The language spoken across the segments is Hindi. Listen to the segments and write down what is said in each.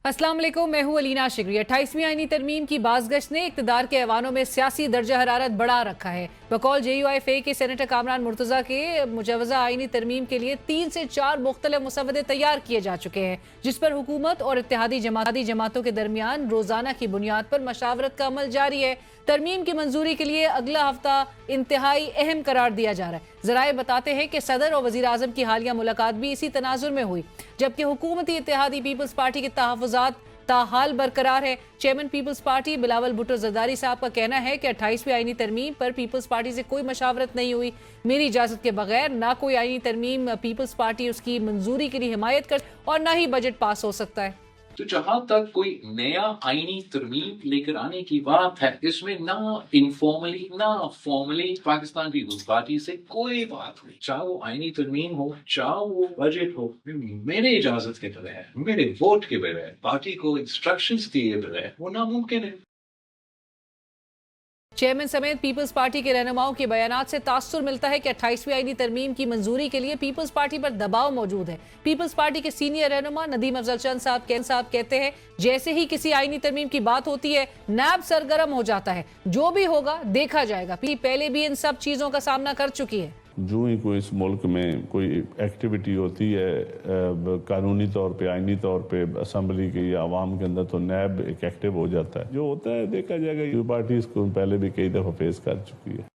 अस्सलाम वालेकुम, मैं हूं अलीना शिगरी। 28वीं आईनी तरमीम की बाज़गश्त ने इक़्तिदार के ऐवानों में सियासी दर्जा हरारत बढ़ा रखा है। बकौल JUIF के सेनेटर कामरान मुर्तज़ा के मुजवज़ा आईनी तरमीम के लिए 3 से 4 मुख्तलिफ मुसवदे तैयार किए जा चुके हैं, जिस पर हुकूमत और इत्तेहादी जमातों के दरमियान रोज़ाना की बुनियाद पर मशावरत का अमल जारी है। तरमीम की मंजूरी के लिए अगला हफ्ता इंतहाई अहम करार दिया जा रहा है। ज़राए बताते हैं कि सदर और वज़ीर आज़म की हालिया मुलाकात भी इसी तनाजुर में हुई, जबकि हुकूमती इत्तेहादी पीपल्स पार्टी के तहफ़्फ़ुज़ात ताहाल बरकरार है। चेयरमैन पीपल्स पार्टी बिलावल भुट्टो जरदारी साहब का कहना है कि 28वीं आईनी तरमीम पर पीपल्स पार्टी से कोई मशावरत नहीं हुई। मेरी इजाजत के बगैर ना कोई आईनी तरमीम पीपल्स पार्टी उसकी मंजूरी के लिए हिमायत कर और ना ही बजट पास हो सकता है। तो जहां तक कोई नया आईनी तरमीम लेकर आने की बात है, इसमें ना इनफॉर्मली ना फॉर्मली पाकिस्तान पीपल्स पार्टी से कोई बात हुई। चाहे वो आईनी तरमीम हो, चाहे वो बजट हो, मेरे इजाजत के बगैर, मेरे वोट के बगैर, पार्टी को इंस्ट्रक्शंस दिए बगैर वो नामुमकिन है। चेयरमैन समेत पीपल्स पार्टी के रहनुमाओं के बयानात से तासुर मिलता है कि 28वीं आईनी तरमीम की मंजूरी के लिए पीपल्स पार्टी पर दबाव मौजूद है। पीपल्स पार्टी के सीनियर रहनुमा नदीम अफजल चंद साहब कहते हैं, जैसे ही किसी आईनी तरमीम की बात होती है नैब सरगर्म हो जाता है। जो भी होगा देखा जाएगा। पहले भी इन सब चीजों का सामना कर चुकी है। जो ही कोई इस मुल्क में कोई एक्टिविटी होती है कानूनी तौर पे, आइनी तौर पे, असम्बली के या आवाम के अंदर, तो नैब एक एक्टिव हो जाता है। जो होता है देखा जाएगा। ये पार्टी इसको पहले भी कई दफ़ा फेस कर चुकी है।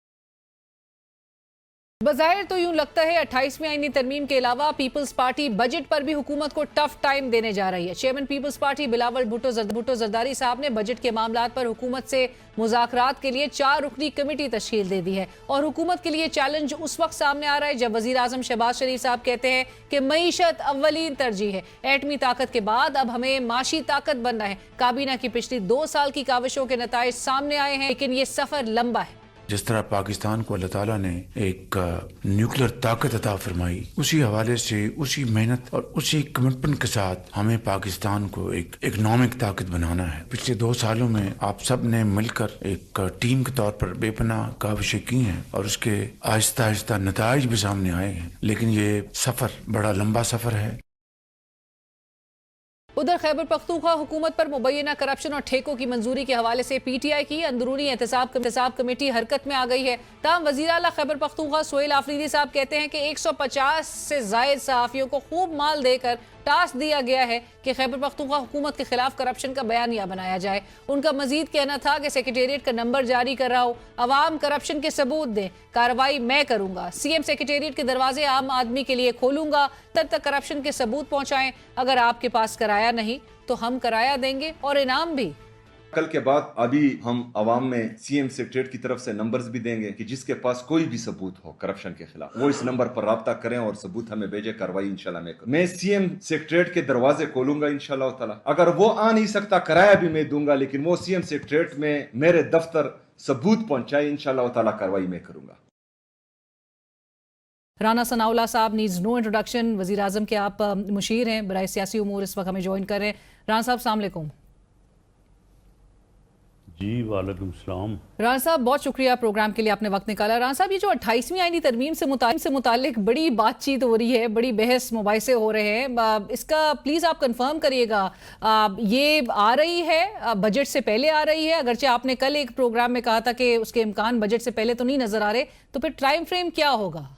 बज़ाहिर तो यूं लगता है 28वीं आईनी तरमीम के अलावा पीपल्स पार्टी बजट पर भी हुकूमत को टफ टाइम देने जा रही है। चेयरमैन पीपल्स पार्टी बिलावल भुट्टो जरदारी साहब ने बजट के मामलात पर हुकूमत से मुज़ाकरात के लिए 4 रुकनी कमेटी तश्कील दे दी है और हुकूमत के लिए चैलेंज उस वक्त सामने आ रहा है जब वज़ीर आज़म शहबाज शरीफ साहब कहते हैं कि मईशत अव्वलीन तरजीह है। एटमी ताकत के बाद अब हमें माशी ताकत बनना है। काबीना की पिछली 2 साल की काविशों के नताइज सामने आए हैं, लेकिन ये सफर लंबा है। जिस तरह पाकिस्तान को अल्लाह ताला ने एक न्यूक्लियर ताकत अता फरमाई, उसी हवाले से, उसी मेहनत और उसी कमिटमेंट के साथ हमें पाकिस्तान को एक इकनॉमिक ताकत बनाना है। पिछले 2 सालों में आप सब ने मिलकर एक टीम के तौर पर बेपनाह काविशें की हैं और उसके आहिस्ता आहिस्ता नताइज भी सामने आए हैं, लेकिन ये सफ़र बड़ा लंबा सफ़र है। उधर खैबर पख्तूनख्वा हुकूमत पर मुबैना करप्शन और ठेकों की मंजूरी के हवाले से PTI की अंदरूनी एहतसाब कमेटी हरकत में आ गई है। ताहम वज़ीर आला खैबर पख्तूनख्वा सोहेल आफरीदी साहब कहते हैं कि 150 से ज़ायद सहाफ़ियों को खूब माल देकर टास्क दिया गया है कि खैबर पख्तूनख्वा हुकूमत के खिलाफ करप्शन का बयानिया बनाया जाए। उनका मजीद कहना था कि सेक्रेटेरिएट का नंबर जारी कर रहा हो, अवाम करप्शन के सबूत दें, कार्रवाई मैं करूंगा। CM सेक्रेटेरिएट के दरवाजे आम आदमी के लिए खोलूंगा, तब तक करप्शन के सबूत पहुंचाएं। अगर आपके पास कराया नहीं तो हम कराया देंगे और इनाम भी। कल के बाद अभी हम अवाम में CM सेक्रेटरीट की तरफ से नंबर्स भी देंगे कि जिसके पास कोई भी सबूत हो करप्शन के खिलाफ, वो इस नंबर पर राब्ता करें और सबूत हमें भेजे, कार्रवाई इंशाल्लाह मैं करूं। मैं CM सेक्रेटरीट के दरवाजे खोलूंगा इंशाल्लाह ताला। अगर वो आ नहीं सकता, कराया भी मैं दूंगा, लेकिन वो CM सेक्रेटरीट में मेरे दफ्तर सबूत पहुंचाए, इंशाल्लाह ताला कार्रवाई मैं करूंगा। राना सनाउल्लाह साहब नीड्स नो इंट्रोडक्शन। वज़ीर आज़म के आप मुशीर हैं बराए सियासी उमूर, इस वक्त हमें ज्वाइन कर रहे हैं। राना साहब अस्सलाम वालेकुम। जी वालेकुम सलाम। राना साहब बहुत शुक्रिया प्रोग्राम के लिए आपने वक्त निकाला। राना साहब, ये जो 28वीं आईनी तरमीम से मुतालिक बड़ी बातचीत हो रही है, बड़ी बहस मुबाहिसे हो रहे हैं, इसका प्लीज़ आप कंफर्म करिएगा, ये आ रही है बजट से पहले आ रही है? अगरचे आपने कल एक प्रोग्राम में कहा था कि उसके इम्कान बजट से पहले तो नहीं नजर आ रहे, तो फिर टाइम फ्रेम क्या होगा?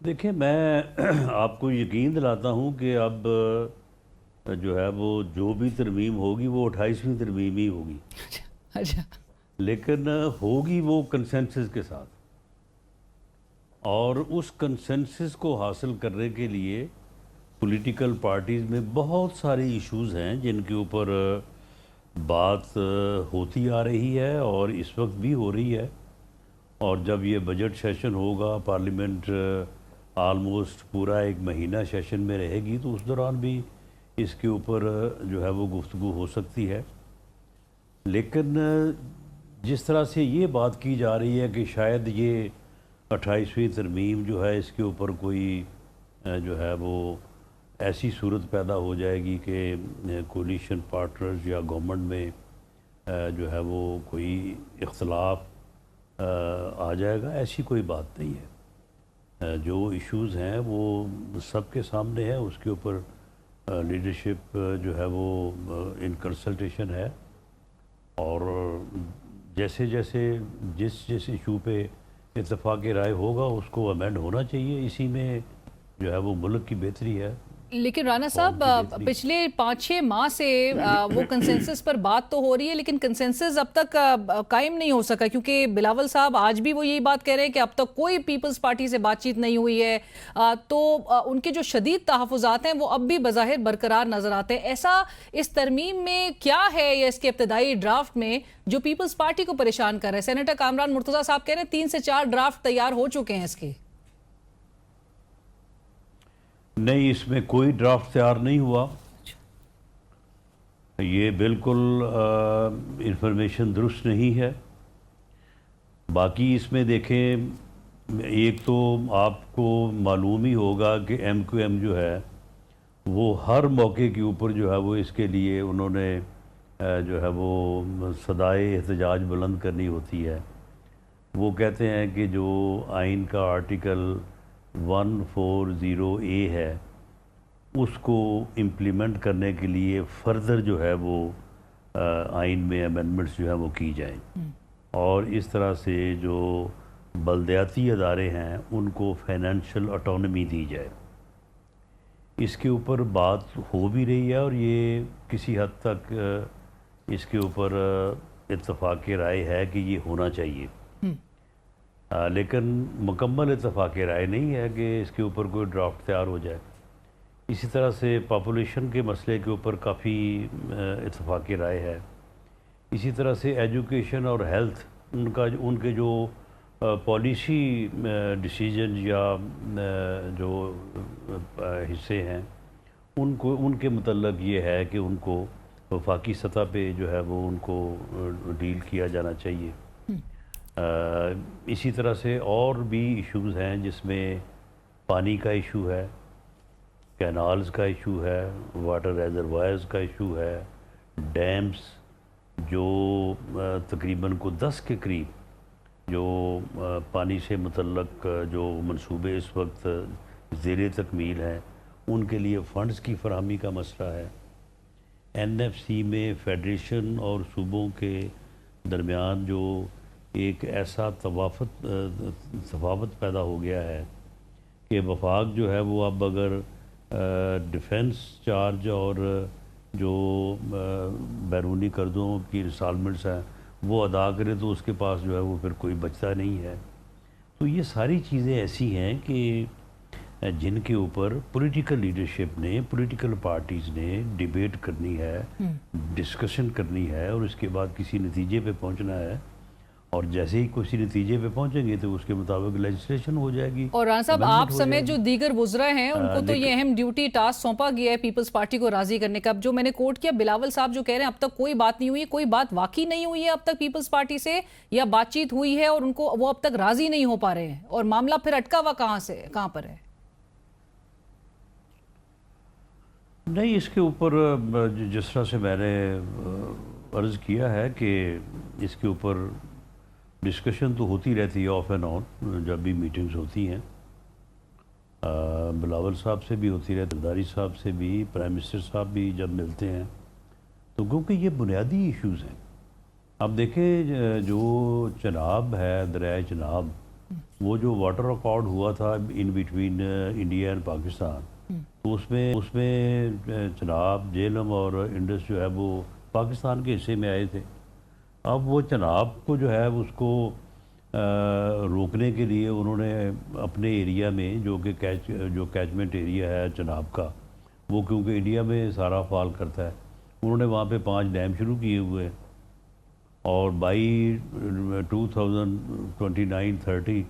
देखिए, मैं आपको यकीन दिलाता हूँ कि अब जो है वो जो भी तरमीम होगी वो 28वीं तरमीम ही होगी। अच्छा। लेकिन होगी वो कंसेंसस के साथ, और उस कंसेंसस को हासिल करने के लिए पॉलिटिकल पार्टीज़ में बहुत सारे इश्यूज़ हैं जिनके ऊपर बात होती आ रही है और इस वक्त भी हो रही है। और जब ये बजट सेशन होगा, पार्लियामेंट आलमोस्ट पूरा 1 महीना सेशन में रहेगी, तो उस दौरान भी इसके ऊपर जो है वो गुफ्तगू हो सकती है। लेकिन जिस तरह से ये बात की जा रही है कि शायद ये 28वीं तरमीम जो है इसके ऊपर कोई जो है वो ऐसी सूरत पैदा हो जाएगी कि कोलिशन पार्टनर्स या गवर्नमेंट में जो है वो कोई इख्तलाफ आ जाएगा, ऐसी कोई बात नहीं है। जो इश्यूज़ हैं वो सबके सामने है, उसके ऊपर लीडरशिप जो है वो इन कंसल्टेशन है, और जैसे जैसे जिस इशू पे इत्तेफाक राय होगा उसको अमेंड होना चाहिए। इसी में जो है वो मुल्क की बेहतरी है। लेकिन राना साहब, पिछले 5-6 माह से वो कंसेंसस पर बात तो हो रही है, लेकिन कंसेंसस अब तक कायम नहीं हो सका, क्योंकि बिलावल साहब आज भी वो यही बात कह रहे हैं कि अब तक कोई पीपल्स पार्टी से बातचीत नहीं हुई है। तो उनके जो शदीद तहफ़्फ़ुज़ात हैं वो अब भी बज़ाहिर बरकरार नजर आते हैं। ऐसा इस तरमीम में क्या है या इसके इब्तदाई ड्राफ्ट में जो पीपल्स पार्टी को परेशान कर रहा है? सेनेटर कामरान मुर्तज़ा साहब कह रहे हैं 3 से 4 ड्राफ्ट तैयार हो चुके हैं इसके। नहीं, इसमें कोई ड्राफ्ट तैयार नहीं हुआ। ये बिल्कुल इंफॉर्मेशन दुरुस्त नहीं है। बाकी इसमें देखें, एक तो आपको मालूम ही होगा कि MQM जो है वो हर मौके के ऊपर जो है वो इसके लिए उन्होंने जो है वो सदाए एहतजाज बुलंद करनी होती है। वो कहते हैं कि जो आइन का आर्टिकल 140A है उसको इम्प्लीमेंट करने के लिए फर्दर जो है वो आइन में अमेंडमेंट्स जो है वो की जाएं, और इस तरह से जो बलदियाती अदारे हैं उनको फाइनेंशियल ऑटोनमी दी जाए। इसके ऊपर बात हो भी रही है और ये किसी हद तक इसके ऊपर इत्तेफाक राय है कि ये होना चाहिए। लेकिन मुकम्मल इत्तेफाक राय नहीं है कि इसके ऊपर कोई ड्राफ्ट तैयार हो जाए। इसी तरह से पॉपुलेशन के मसले के ऊपर काफ़ी इत्तेफाक राय है। इसी तरह से एजुकेशन और हेल्थ उनके जो पॉलिसी डिसीजन या जो हिस्से हैं उनके मतलब ये है कि उनको वफाकी सतह पे जो है वो उनको डील किया जाना चाहिए। इसी तरह से और भी इश्यूज़ हैं जिसमें पानी का इशू है, कैनाल्स का इशू है, वाटर रेजरवायर्स का इशू है, डैम्स जो तकरीबन को 10 के करीब जो पानी से मुतल्लक जो मंसूबे इस वक्त ज़ेरे तकमील हैं उनके लिए फ़ंड्स की फराहमी का मसला है। NFC में फेडरेशन और सूबों के दरमियान जो एक ऐसा तफावत पैदा हो गया है कि वफाक जो है वो अब अगर डिफेंस चार्ज और जो बैरूनी कर्ज़ों की इंस्टॉलमेंट्स हैं वो अदा करे तो उसके पास जो है वो फिर कोई बचता नहीं है। तो ये सारी चीज़ें ऐसी हैं कि जिनके ऊपर पॉलिटिकल लीडरशिप ने, पॉलिटिकल पार्टीज़ ने डिबेट करनी है, डिस्कशन करनी है और उसके बाद किसी नतीजे पे पहुंचना है, और जैसे ही किसी नतीजे पे पहुंचेंगे तो उसके मुताबिक लेजिस्लेशन हो जाएगी। और राना साहब, आप समेत जो दीगर वुज़रा हैं उनको तो ये अहम ड्यूटी टास्क सौंपा गया है पीपल्स पार्टी को राजी करने का। अब जो मैंने कोट किया, बिलावल साहब जो कह रहे हैं अब तक कोई बात नहीं हुई है, कोई बात वाकई नहीं हुई है अब तक पीपल्स पार्टी से, या बातचीत हुई है और उनको वो अब तक राजी नहीं हो पा रहे हैं, और मामला फिर अटका हुआ कहाँ पर है? नहीं, इसके ऊपर जिस तरह से मैंने अर्ज़ किया है कि इसके ऊपर डिस्कशन तो होती रहती है ऑफ एंड ऑन, जब भी मीटिंग्स होती हैं बिलावल साहब से भी होती रहती, जरदारी साहब से भी, प्राइम मिनिस्टर साहब भी जब मिलते हैं तो, क्योंकि ये बुनियादी इश्यूज़ हैं। अब देखें जो चनाब है, दरिया चनाब, वो जो वाटर अकॉर्ड हुआ था in between India and Pakistan, तो उसमें चनाब, झेलम और इंडस जो है वो पाकिस्तान के हिस्से में आए थे। अब वो चनाब को जो है उसको रोकने के लिए उन्होंने अपने एरिया में जो कैचमेंट एरिया है चनाब का, वो क्योंकि इंडिया में सारा फॉल करता है, उन्होंने वहाँ पे 5 डैम शुरू किए हुए हैं और बाई 2029-30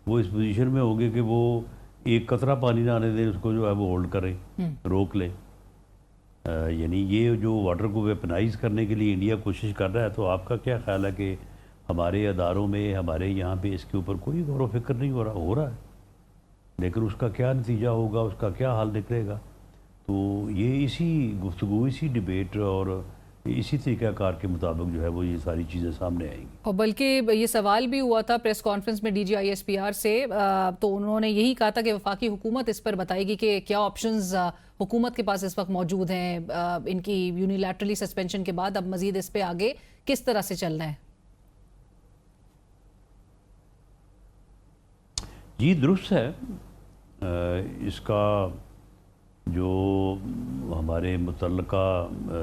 वो इस पोजीशन में होंगे कि वो एक कतरा पानी ना आने दें, उसको जो है वो होल्ड करें, रोक लें। यानी ये जो वाटर को वेपनाइज करने के लिए इंडिया कोशिश कर रहा है, तो आपका क्या ख्याल है कि हमारे अदारों में, हमारे यहाँ पे इसके ऊपर कोई गौर व फिक्र नहीं हो रहा है, लेकिन उसका क्या नतीजा होगा, उसका क्या हाल निकलेगा? तो ये इसी गुफ्तगू, इसी डिबेट और इसी तरीक़ाकार के मुताबिक जो है वो ये सारी चीज़ें सामने आएंगी। और बल्कि ये सवाल भी हुआ था प्रेस कॉन्फ्रेंस में DGISPR से, तो उन्होंने यही कहा था कि वफाकी हुकूमत इस पर बताएगी कि क्या ऑप्शंस हुकूमत के पास इस वक्त मौजूद हैं इनकी यूनिलैटरली सस्पेंशन के बाद। अब मजीद इस पे आगे किस तरह से चलना है? जी दुरुस्त है। इसका जो हमारे मुतल्लका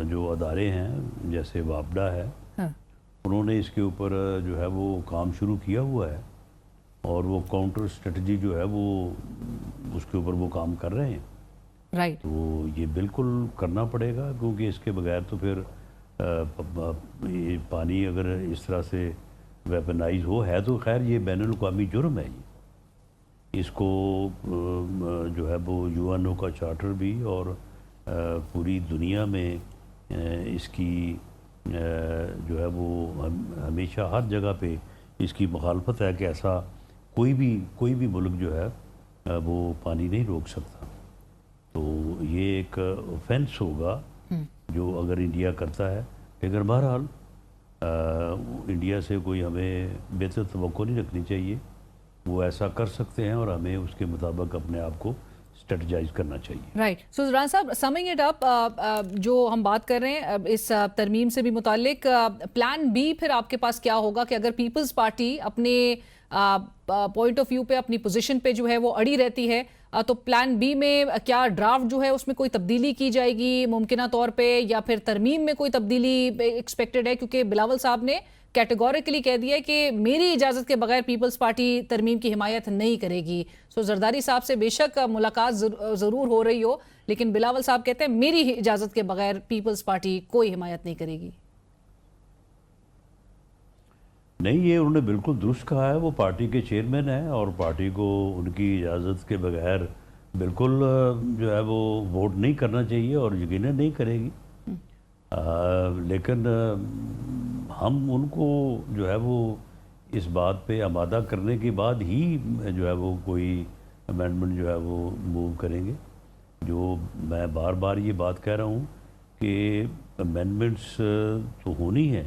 जो अदारे हैं जैसे वापडा है, हाँ। उन्होंने इसके ऊपर जो है वो काम शुरू किया हुआ है और वो काउंटर स्ट्रेटजी जो है वो उसके ऊपर वो काम कर रहे हैं। राइट। तो ये बिल्कुल करना पड़ेगा, क्योंकि इसके बगैर तो फिर ये पानी अगर इस तरह से वेपनाइज है तो खैर ये बैनुल-अक़वामी जुर्म है। इसको जो है वो UNO का चार्टर भी और पूरी दुनिया में इसकी जो है वो हमेशा हर जगह पे इसकी मुखालफत है कि ऐसा कोई भी मुल्क जो है वो पानी नहीं रोक सकता। तो ये एक ऑफेंस होगा जो अगर इंडिया करता है, लेकिन बहरहाल इंडिया से कोई हमें बेहतर तवक्को नहीं रखनी चाहिए। वो ऐसा कर सकते हैं और हमें उसके मुताबिक अपने आप को स्ट्रेटजाइज करना चाहिए। राइट। सो राना साहब, समइंग इट अप, जो हम बात कर रहे हैं इस तरमीम से भी मुतालिक, प्लान बी फिर आपके पास क्या होगा कि अगर पीपल्स पार्टी अपने पॉइंट ऑफ व्यू पे, अपनी पोजीशन पे जो है वो अड़ी रहती है, तो प्लान बी में क्या ड्राफ्ट जो है उसमें कोई तब्दीली की जाएगी मुमकिना तौर पे, या फिर तरमीम में कोई तब्दीली एक्सपेक्टेड है? क्योंकि बिलावल साहब ने कैटेगोरिकली कह दिया है कि मेरी इजाज़त के बगैर पीपल्स पार्टी तरमीम की हिमायत नहीं करेगी। सो जरदारी साहब से बेशक मुलाकात ज़रूर हो रही हो, लेकिन बिलावल साहब कहते हैं मेरी इजाज़त के बगैर पीपल्स पार्टी कोई हिमायत नहीं करेगी। नहीं, ये उन्होंने बिल्कुल दुरुस्त कहा है। वो पार्टी के चेयरमैन हैं और पार्टी को उनकी इजाज़त के बगैर बिल्कुल जो है वो वोट नहीं करना चाहिए और यकीनन नहीं करेगी। लेकिन हम उनको जो है वो इस बात पे आमादा करने के बाद ही जो है वो कोई अमेंडमेंट जो है वो मूव करेंगे। जो मैं बार बार ये बात कह रहा हूँ कि अमेंडमेंट्स तो होनी है,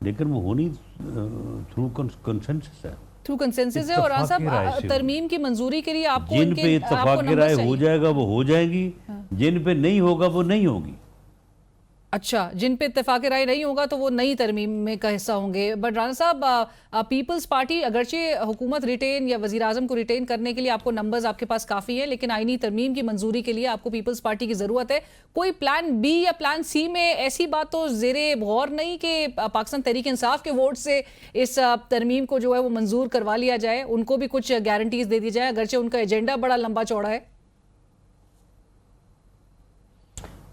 लेकिन वो होनी थ्रू कंसेंसस है। थ्रू कंसेंसस है। और राना साहब, तरमीम की मंजूरी के लिए आपको जिन पे इत्तफाक राय हो जाएगा वो हो जाएगी, जिन पे नहीं होगा वो नहीं होगी। अच्छा, जिन पे इत्तेफाक राय नहीं होगा तो वो नई तरमीम में का हिस्सा होंगे। बट राना साहब, पीपल्स पार्टी अगरचे हुकूमत रिटेन या वज़ीर आज़म को रिटेन करने के लिए आपको नंबर्स आपके पास काफ़ी है, लेकिन आईनी तरमीम की मंजूरी के लिए आपको पीपल्स पार्टी की ज़रूरत है। कोई प्लान बी या प्लान सी में ऐसी बात तो ज़ेरे गौर नहीं कि पाकिस्तान तहरीक इंसाफ के वोट से इस तरमीम को जो है वो मंजूर करवा लिया जाए, उनको भी कुछ गारंटीज दे दी जाए, अगरचे उनका एजेंडा बड़ा लंबा चौड़ा है?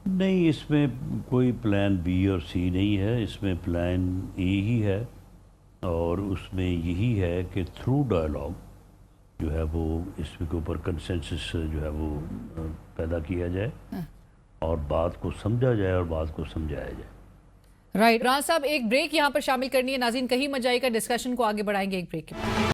नहीं, इसमें कोई प्लान बी और सी नहीं है, इसमें प्लान ए ही है और उसमें यही है कि थ्रू डायलॉग जो है वो इसके ऊपर कंसेंसस जो है वो पैदा किया जाए और बात को समझा जाए और बात को समझाया जाए। राइट। राना साहब, एक ब्रेक यहाँ पर शामिल करनी है। नाज़रीन कहीं मत जाइएगा, डिस्कशन को आगे बढ़ाएंगे एक ब्रेक के बाद।